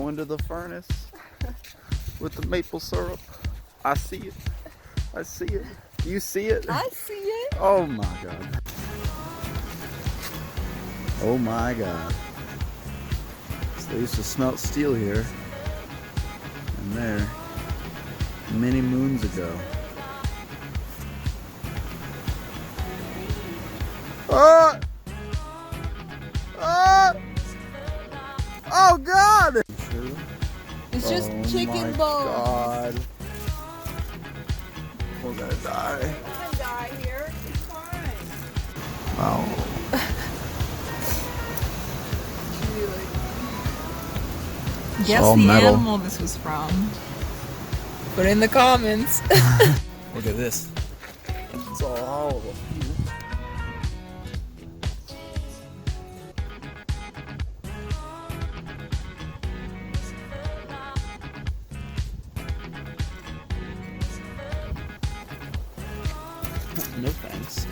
go into the furnace with the maple syrup. I see it. I see it. You see it? I see it. Oh my God. Oh my God. So they used to smelt steel here and there many moons ago. Ah! Ah! Oh God! It's just chicken bones. God. We're gonna die. We're gonna die here. It's fine. Wow. Guess all the metal. animal this was from. Put it in the comments. Look at this. It's all hollow. No thanks.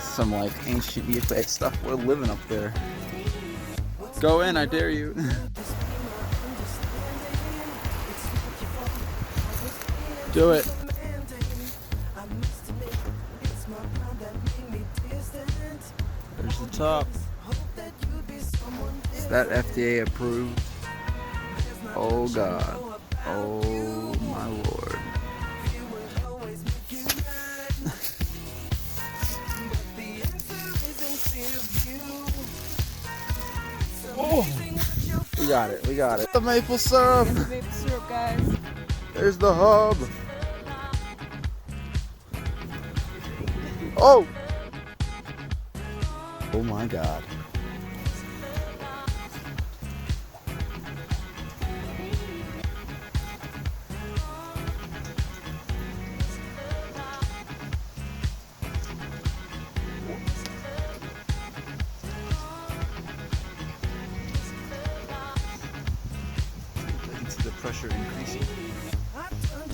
Some like ancient Yipei stuff. We're living up there. Go in, I dare you. Do it. There's the top. Is that FDA approved? Oh God. Oh my Lord. Oh, we got it. We got it. The maple syrup. There's the maple syrup, guys. There's the hub. Oh. Oh my God. The pressure increasing,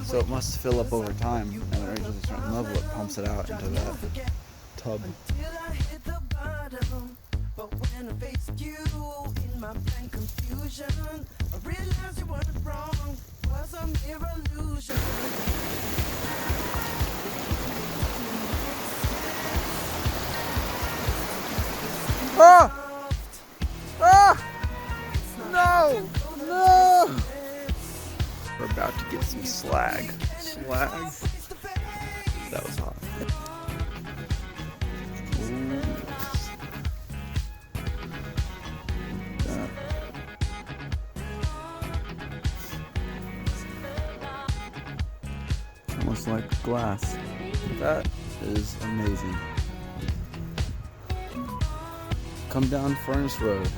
so it must fill up over time, and when it reaches a certain level, it pumps it out into that tub. Ah! Ah! No! No! We're about to get some slag. Slag? That was hot. Ooh. That. It's almost like glass. That is amazing. Come down Furnace Road.